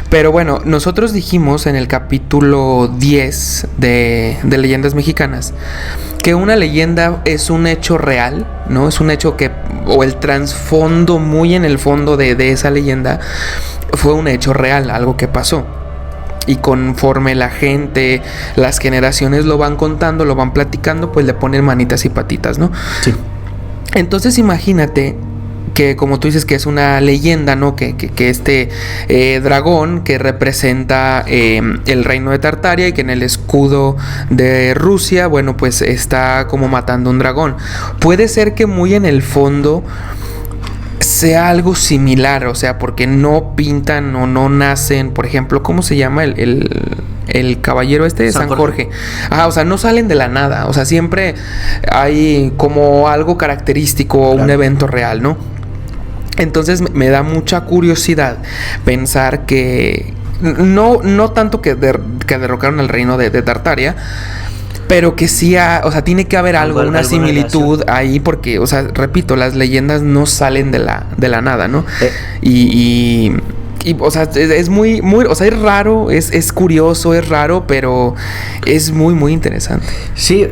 Pero bueno, nosotros dijimos en el capítulo 10 de Leyendas Mexicanas que una leyenda es un hecho real, ¿no? Es un hecho o el trasfondo, muy en el fondo de esa leyenda, fue un hecho real, algo que pasó. Y conforme la gente, las generaciones lo van contando, lo van platicando, pues le ponen manitas y patitas, ¿no? Sí. Entonces imagínate que, como tú dices, que es una leyenda, ¿no? Que este dragón que representa el reino de Tartaria, y que en el escudo de Rusia, bueno, pues está como matando un dragón. Puede ser que muy en el fondo sea algo similar, o sea, porque no pintan o no nacen, por ejemplo, ¿cómo se llama el caballero de San Jorge? O sea, no salen de la nada, o sea, siempre hay como algo característico o un evento real, ¿no? Entonces me da mucha curiosidad pensar que no tanto que derrocaron el reino de Tartaria, pero que sí, o sea, tiene que haber una similitud ahí, porque, o sea, repito, las leyendas no salen de la nada, ¿no? Y o sea, es muy, o sea, es raro, es curioso, es raro, pero es muy, muy interesante. Sí,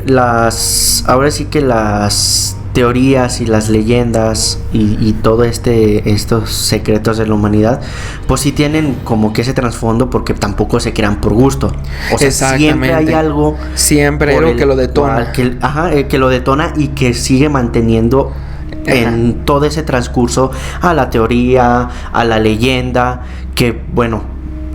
ahora sí que las teorías y las leyendas y todo estos secretos de la humanidad, pues sí tienen como que ese trasfondo, porque tampoco se crean por gusto. O sea, siempre hay algo. Siempre hay algo que lo detona. Que lo detona y que sigue manteniendo en todo ese transcurso a la teoría, a la leyenda, que bueno,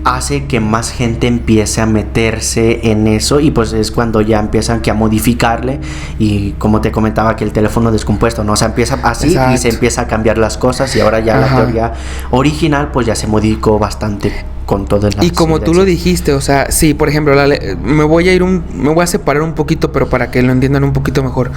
hace que más gente empiece a meterse en eso, y pues es cuando ya empiezan a modificarle, y como te comentaba, que el teléfono descompuesto, ¿no? O sea, empieza así. Exacto. Y se empieza a cambiar las cosas, y ahora ya la teoría original pues ya se modificó bastante. con todas las Y como tú lo dijiste, o sea, sí, por ejemplo, me voy a separar un poquito, pero para que lo entiendan un poquito mejor.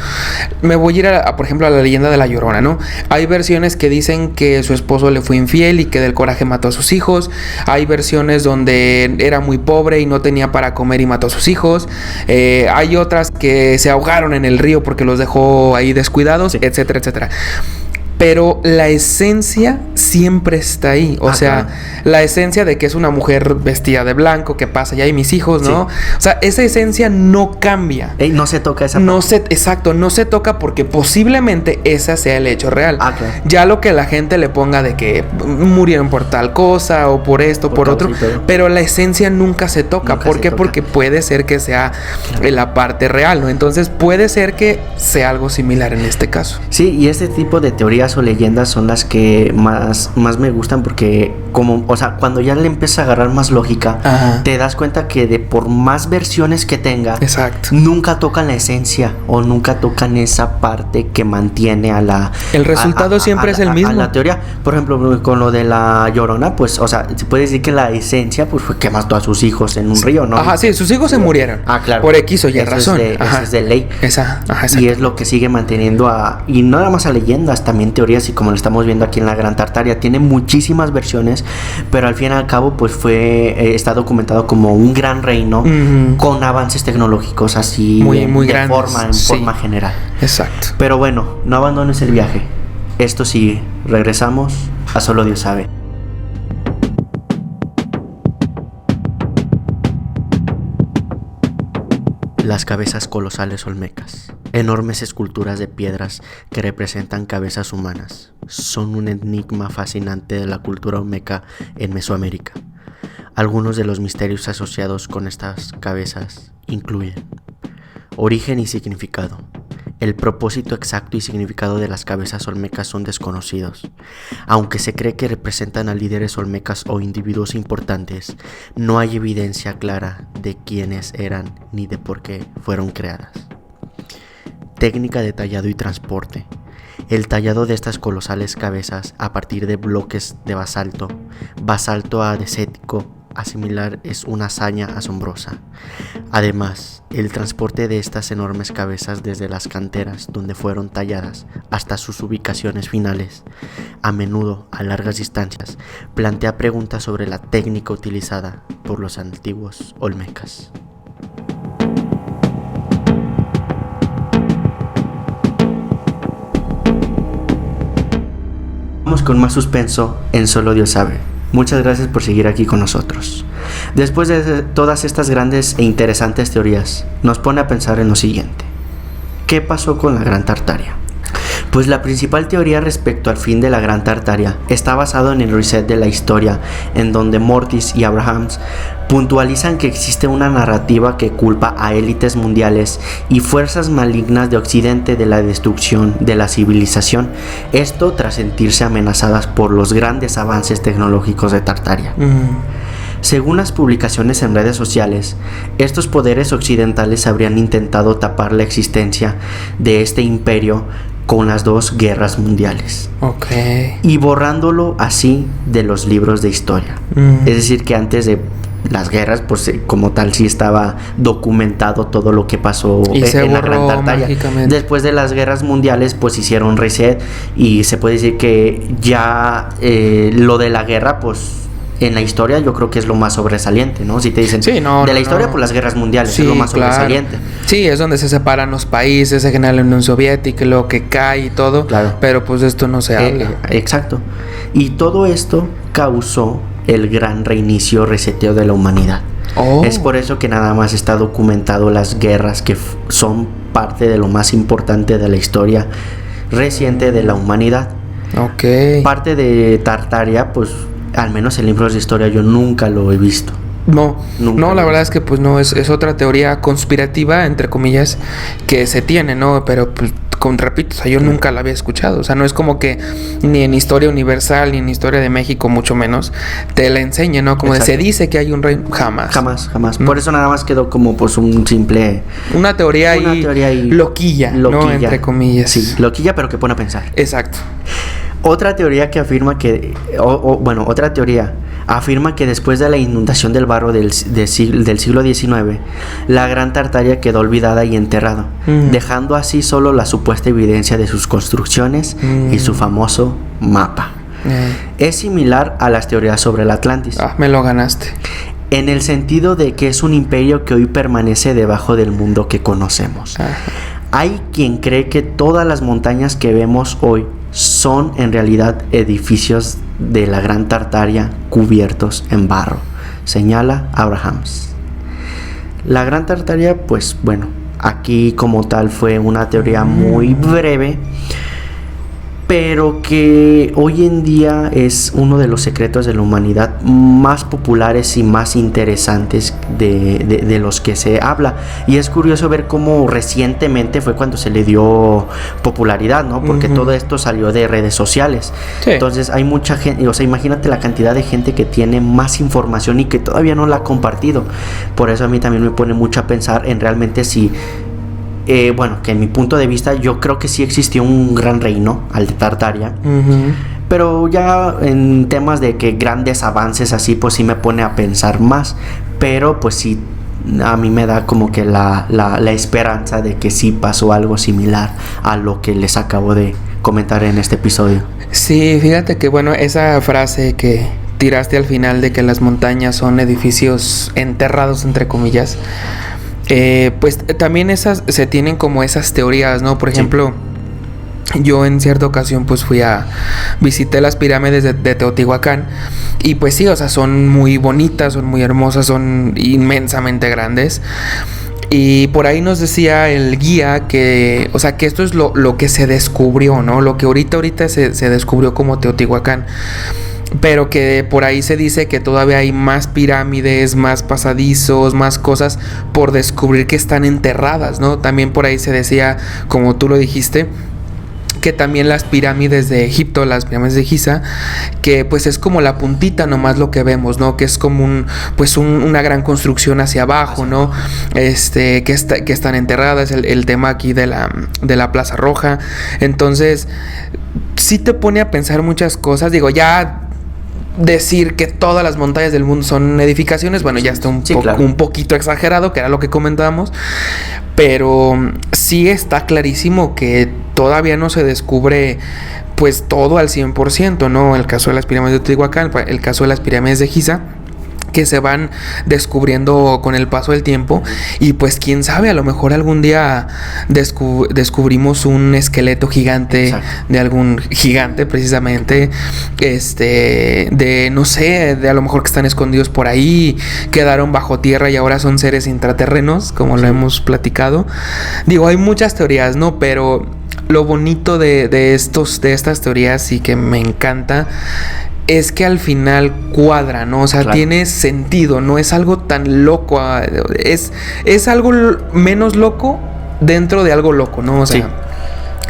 Me voy a ir por ejemplo, a la leyenda de La Llorona, ¿no? Hay versiones que dicen que su esposo le fue infiel y que del coraje mató a sus hijos. Hay versiones donde era muy pobre y no tenía para comer y mató a sus hijos. Hay otras que se ahogaron en el río porque los dejó ahí descuidados, sí, etcétera, etcétera. Pero la esencia siempre está ahí. O sea, claro, la esencia de que es una mujer vestida de blanco, que pasa ya y mis hijos, ¿no? Sí. O sea, esa esencia no cambia. No se toca esa parte. Exacto, no se toca porque posiblemente ese sea el hecho real. Claro. Ya lo que la gente le ponga de que murieron por tal cosa o por esto, por otro. Sí, pero la esencia nunca se toca. Nunca ¿por qué? Porque puede ser que sea la parte real, ¿no? Entonces puede ser que sea algo similar en este caso. Sí, y este tipo de teorías o leyendas son las que más me gustan porque cuando ya le empieza a agarrar más lógica, ajá, te das cuenta que por más versiones que tenga, exacto, nunca tocan la esencia o nunca tocan esa parte que mantiene a la... El resultado siempre es el mismo. A la teoría, por ejemplo, con lo de La Llorona, pues, o sea, se puede decir que la esencia pues fue que mató a sus hijos en un río, ¿no? Ajá, sí, sus hijos se murieron. Claro. Por X o Y razón. Eso es de ley. Ajá, y es lo que sigue manteniendo y no nada más a leyendas, también teorías, y como lo estamos viendo aquí en la Gran Tartaria, tiene muchísimas versiones, pero al fin y al cabo pues está documentado como un gran reino, uh-huh, con avances tecnológicos así muy de grandes, forma general. Exacto. Pero bueno, no abandones el viaje. Esto sigue. Regresamos a Solo Dios sabe. Las cabezas colosales olmecas, enormes esculturas de piedras que representan cabezas humanas, son un enigma fascinante de la cultura olmeca en Mesoamérica. Algunos de los misterios asociados con estas cabezas incluyen origen y significado. El propósito exacto y significado de las cabezas olmecas son desconocidos. Aunque se cree que representan a líderes olmecas o individuos importantes, no hay evidencia clara de quiénes eran ni de por qué fueron creadas. Técnica de tallado y transporte. El tallado de estas colosales cabezas a partir de bloques de basalto adesético, asimilar es una hazaña asombrosa. Además, el transporte de estas enormes cabezas desde las canteras donde fueron talladas hasta sus ubicaciones finales, a menudo a largas distancias, plantea preguntas sobre la técnica utilizada por los antiguos olmecas. Vamos con más suspenso en Solo Dios sabe. Muchas gracias por seguir aquí con nosotros. Después de todas estas grandes e interesantes teorías, nos pone a pensar en lo siguiente. ¿Qué pasó con la Gran Tartaria? Pues la principal teoría respecto al fin de la Gran Tartaria está basado en el reset de la historia, en donde Mortis y Abrahams puntualizan que existe una narrativa que culpa a élites mundiales y fuerzas malignas de Occidente de la destrucción de la civilización, esto tras sentirse amenazadas por los grandes avances tecnológicos de Tartaria. Según las publicaciones en redes sociales, estos poderes occidentales habrían intentado tapar la existencia de este imperio con las dos guerras mundiales. Y borrándolo así de los libros de historia. Es decir, que antes de las guerras, pues como tal sí estaba documentado todo lo que pasó en la Gran Tartaria. Después de las guerras mundiales, pues hicieron reset y se puede decir que ya lo de la guerra, pues en la historia yo creo que es lo más sobresaliente, ¿no? Si te dicen de la historia, pues las guerras mundiales es lo más sobresaliente. Sí, es donde se separan los países, se genera la Unión Soviética, lo que cae y todo, pero pues de esto no se habla. Exacto. Y todo esto causó el gran reinicio, reseteo de la humanidad. Es por eso que nada más está documentado las guerras que son parte de lo más importante de la historia reciente de la humanidad. Parte de Tartaria, pues al menos en libros de historia yo nunca lo he visto. No, la verdad es que pues no, es otra teoría conspirativa, entre comillas, que se tiene, ¿no? Pero pues, repito, o sea, yo nunca la había escuchado. O sea, no es como que ni en Historia Universal, ni en Historia de México, mucho menos, te la enseñe, ¿no? Como se dice que hay un rey, jamás. Por eso nada más quedó como pues un simple... Una teoría ahí loquilla, ¿no? Entre comillas. Sí, loquilla, pero que pone a pensar. Exacto. Otra teoría que afirma que... otra teoría afirma que después de la inundación del barro del siglo XIX, la Gran Tartaria quedó olvidada y enterrada, dejando así solo la supuesta evidencia de sus construcciones y su famoso mapa. Es similar a las teorías sobre el Atlantis. Me lo ganaste. En el sentido de que es un imperio que hoy permanece debajo del mundo que conocemos. Hay quien cree que todas las montañas que vemos hoy son en realidad edificios de la Gran Tartaria cubiertos en barro, señala Abrahams. La Gran Tartaria, pues bueno, aquí como tal fue una teoría muy breve, pero que hoy en día es uno de los secretos de la humanidad más populares y más interesantes de los que se habla. Y es curioso ver cómo recientemente fue cuando se le dio popularidad, ¿no? Porque todo esto salió de redes sociales. Sí. Entonces hay mucha gente, o sea, imagínate la cantidad de gente que tiene más información y que todavía no la ha compartido. Por eso a mí también me pone mucho a pensar en realmente si... bueno, que en mi punto de vista yo creo que sí existió un gran reino, al de Tartaria, pero ya en temas de que grandes avances así, pues sí me pone a pensar más, pero pues sí, a mí me da como que la esperanza de que sí pasó algo similar a lo que les acabo de comentar en este episodio. Sí, fíjate que bueno, esa frase que tiraste al final de que las montañas son edificios enterrados, entre comillas, pues también se tienen como esas teorías, ¿no? Por ejemplo, yo en cierta ocasión pues visité las pirámides de Teotihuacán y pues sí, o sea, son muy bonitas, son muy hermosas, son inmensamente grandes. Y por ahí nos decía el guía que, o sea, que esto es lo que se descubrió, ¿no? Lo que ahorita se descubrió como Teotihuacán. Pero que por ahí se dice que todavía hay más pirámides, más pasadizos, más cosas por descubrir que están enterradas, ¿no? También por ahí se decía, como tú lo dijiste, que también las pirámides de Egipto, las pirámides de Giza, que pues es como la puntita nomás lo que vemos, ¿no? Que es como una gran construcción hacia abajo, ¿no? Que están enterradas, el tema aquí de la Plaza Roja. Entonces, sí te pone a pensar muchas cosas. Digo, ya decir que todas las montañas del mundo son edificaciones, bueno, ya está un poquito exagerado, que era lo que comentábamos, pero sí está clarísimo que todavía no se descubre pues todo al 100%, ¿no? El caso de las pirámides de Teotihuacán, el caso de las pirámides de Giza, que se van descubriendo con el paso del tiempo, y pues quién sabe, a lo mejor algún día descubrimos un esqueleto gigante. Exacto. De algún gigante precisamente, de no sé, de a lo mejor que están escondidos por ahí, quedaron bajo tierra y ahora son seres intraterrenos, como lo hemos platicado. Digo, hay muchas teorías, ¿no? Pero lo bonito de estas teorías y que me encanta es que al final cuadra, ¿no? O sea, claro, tiene sentido, no es algo tan loco, es algo menos loco dentro de algo loco, ¿no? O sea, sí,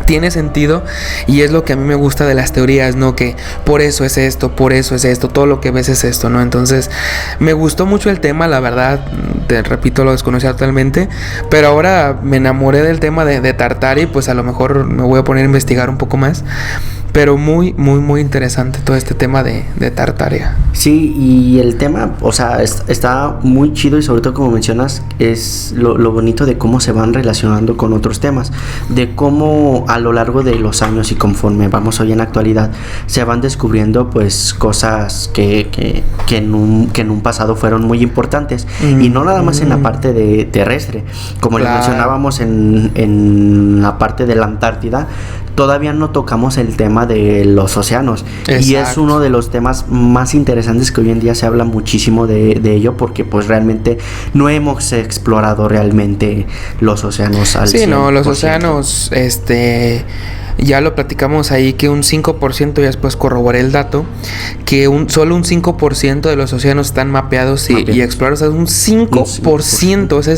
tiene sentido, y es lo que a mí me gusta de las teorías, ¿no? Que por eso es esto, todo lo que ves es esto, ¿no? Entonces, me gustó mucho el tema, la verdad, te repito, lo desconocía totalmente, pero ahora me enamoré del tema de Tartaria, y pues a lo mejor me voy a poner a investigar un poco más. Pero muy, muy, muy interesante todo este tema de Tartaria. Sí, y el tema, o sea, está muy chido, y sobre todo como mencionas, es lo bonito de cómo se van relacionando con otros temas, de cómo a lo largo de los años y conforme vamos hoy en la actualidad, se van descubriendo pues cosas que en un pasado fueron muy importantes, y no nada más en la parte de terrestre, como les mencionábamos en la parte de la Antártida. Todavía no tocamos el tema de los océanos. Exacto. Y es uno de los temas más interesantes que hoy en día se habla muchísimo de ello, porque pues realmente no hemos explorado realmente los océanos al 100%. Sí, no, los océanos, ya lo platicamos ahí, que un 5%, y después corroboré el dato, que solo un 5% de los océanos están mapeados y explorados. O sea, un 5%, o sea,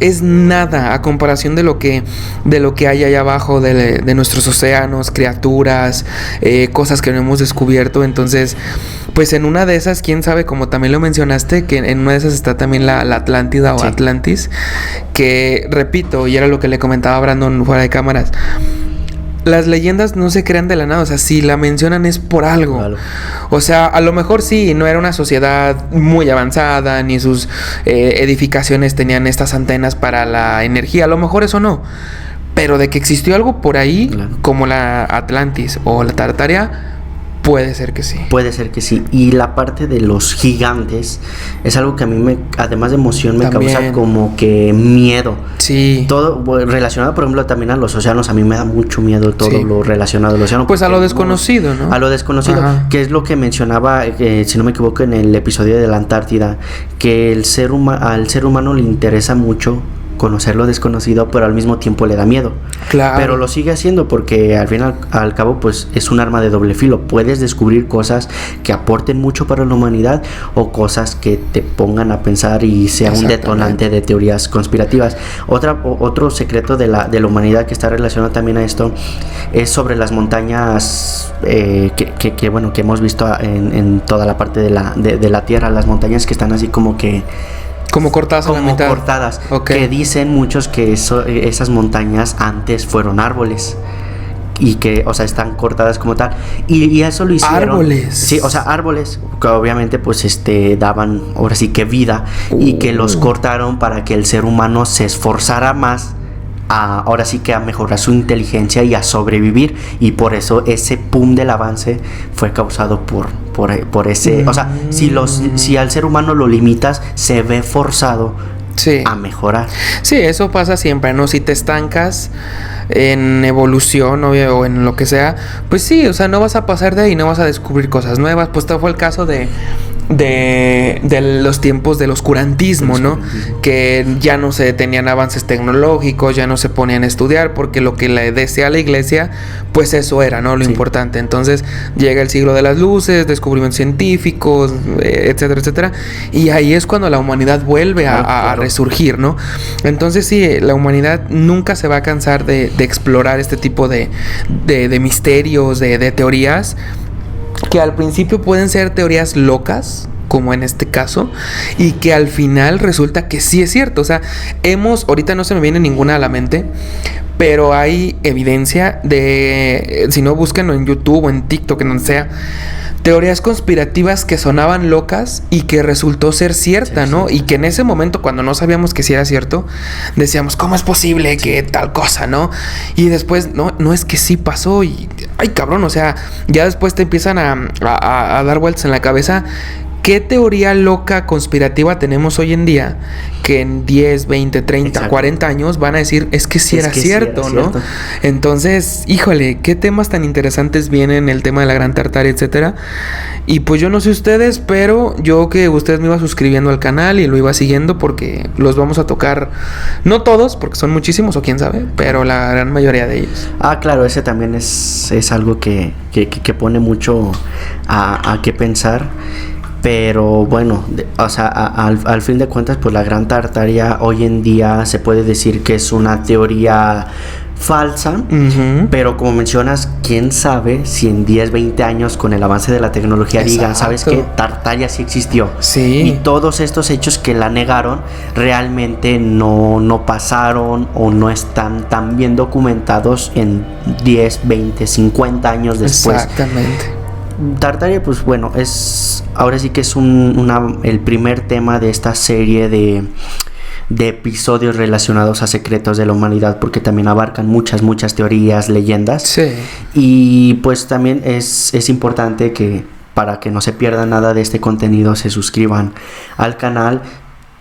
es nada a comparación de lo que hay allá abajo de nuestros océanos, criaturas, cosas que no hemos descubierto. Entonces, pues en una de esas, quién sabe, como también lo mencionaste, que en una de esas está también la Atlántida o Atlantis, que repito, y era lo que le comentaba a Brandon fuera de cámaras, las leyendas no se crean de la nada, o sea, si la mencionan es por algo. Claro. O sea, a lo mejor sí, no era una sociedad muy avanzada, ni sus edificaciones tenían estas antenas para la energía, a lo mejor eso no. Pero de que existió algo por ahí, Claro. como la Atlantis o la Tartaria, puede ser que sí. Puede ser que sí. Y la parte de los gigantes es algo que a mí, además de emoción, me También. causa como que miedo. Sí. Todo relacionado, por ejemplo, también a los océanos. A mí me da mucho miedo todo Sí. lo relacionado al océano. Pues a porque lo desconocido, ¿no? A lo desconocido, Ajá. que es lo que mencionaba, si no me equivoco, en el episodio de la Antártida, que al ser humano le interesa mucho conocer lo desconocido, pero al mismo tiempo le da miedo. Claro. Pero lo sigue haciendo porque al fin al cabo pues es un arma de doble filo. Puedes descubrir cosas que aporten mucho para la humanidad o cosas que te pongan a pensar y sea un detonante de teorías conspirativas. Otro secreto de la humanidad que está relacionado también a esto es sobre las montañas que bueno, que hemos visto en toda la parte de la Tierra, las montañas que están así como cortadas a la como mitad. cortadas, Okay. que dicen muchos que esas montañas antes fueron árboles y que, o sea, están cortadas como tal, y eso lo hicieron. Árboles. Sí, o sea, árboles que obviamente pues daban ahora sí que vida, y que los cortaron para que el ser humano se esforzara más ahora sí que a mejorar su inteligencia y a sobrevivir, y por eso ese boom del avance fue causado por ese, o sea, si al ser humano lo limitas, se ve forzado Sí. a mejorar. Sí, eso pasa siempre, ¿no? Si te estancas en evolución o en lo que sea, pues sí, o sea, no vas a pasar de ahí, no vas a descubrir cosas nuevas. Pues este fue el caso de los tiempos del oscurantismo, ¿no? Que ya no se tenían avances tecnológicos, ya no se ponían a estudiar, porque lo que le decía la iglesia, pues eso era, ¿no? Lo importante. Entonces llega el siglo de las luces, descubrimientos científicos, etcétera, etcétera, y ahí es cuando la humanidad vuelve a resurgir, ¿no? Entonces sí, la humanidad nunca se va a cansar de explorar este tipo de misterios, de teorías, que al principio pueden ser teorías locas, como en este caso, y que al final resulta que sí es cierto. O sea, ahorita no se me viene ninguna a la mente, pero hay evidencia de, si no, búsquenlo en YouTube o en TikTok, en donde sea, teorías conspirativas que sonaban locas y que resultó ser cierta, ¿no? Y que en ese momento, cuando no sabíamos que sí era cierto, decíamos, ¿cómo es posible que tal cosa, no? Y después, no es que sí pasó, y ay, cabrón, o sea, ya después te empiezan a dar vueltas en la cabeza. ¿Qué teoría loca conspirativa tenemos hoy en día que en 10, 20, 30, 40 años van a decir es que sí era cierto, ¿no? Entonces, híjole, qué temas tan interesantes vienen, el tema de la Gran Tartaria, etcétera. Y pues yo no sé ustedes, pero yo que ustedes me iba suscribiendo al canal y lo iba siguiendo, porque los vamos a tocar, no todos, porque son muchísimos o quién sabe, pero la gran mayoría de ellos. Ah, claro, ese también es algo que pone mucho a qué pensar. Pero bueno, o sea, al fin de cuentas, pues la Gran Tartaria hoy en día se puede decir que es una teoría falsa, pero como mencionas, quién sabe si en 10, 20 años con el avance de la tecnología digan, ¿sabes qué? Tartaria sí existió. Sí. Y todos estos hechos que la negaron realmente no pasaron o no están tan bien documentados en 10, 20, 50 años después. Exactamente. Tartaria, pues bueno, ahora sí que es el primer tema de esta serie de episodios relacionados a secretos de la humanidad, porque también abarcan muchas teorías, leyendas. Sí. Y pues también es importante que, para que no se pierda nada de este contenido, se suscriban al canal,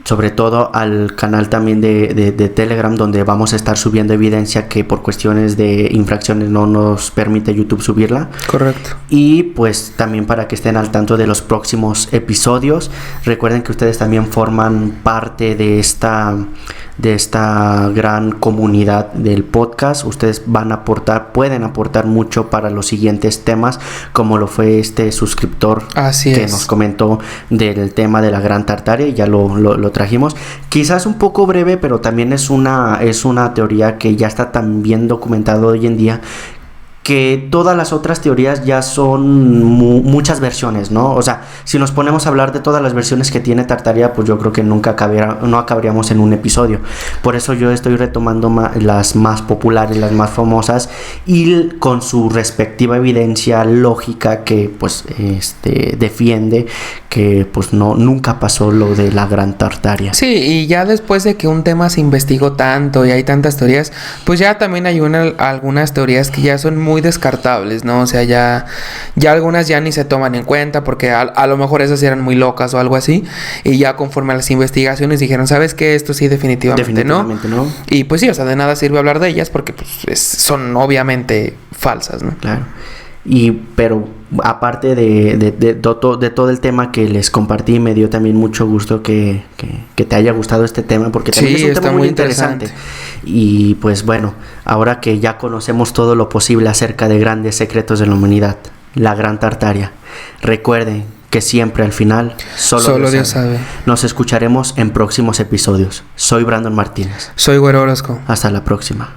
sobre todo al canal también de Telegram, donde vamos a estar subiendo evidencia que por cuestiones de infracciones no nos permite YouTube subirla. Correcto. Y pues también para que estén al tanto de los próximos episodios. Recuerden que ustedes también forman parte de esta gran comunidad del podcast. Ustedes pueden aportar mucho para los siguientes temas, como lo fue este suscriptor nos comentó del tema de la Gran Tartaria, y ya lo trajimos. Quizás un poco breve, pero también es una teoría que ya está tan bien documentada hoy en día, que todas las otras teorías ya son muchas versiones, ¿no? O sea, si nos ponemos a hablar de todas las versiones que tiene Tartaria, pues yo creo que no acabaríamos en un episodio. Por eso yo estoy retomando las más populares, las más famosas, y con su respectiva evidencia lógica que pues defiende que pues nunca pasó lo de la Gran Tartaria. Sí, y ya después de que un tema se investigó tanto y hay tantas teorías, pues ya también hay algunas teorías que ya son muy descartables, ¿no? O sea, ya algunas ya ni se toman en cuenta porque a lo mejor esas eran muy locas o algo así, y ya conforme a las investigaciones dijeron, ¿sabes qué? Esto sí definitivamente no. Y pues sí, o sea, de nada sirve hablar de ellas porque pues son obviamente falsas, ¿no? Claro. Pero aparte de todo el tema que les compartí, me dio también mucho gusto que te haya gustado este tema, porque también es un tema muy interesante. Y pues bueno, ahora que ya conocemos todo lo posible acerca de grandes secretos de la humanidad, la Gran Tartaria, recuerden que siempre al final solo Dios sabe. Nos escucharemos en próximos episodios. Soy Brandon Martínez. Soy Güero Orozco. Hasta la próxima.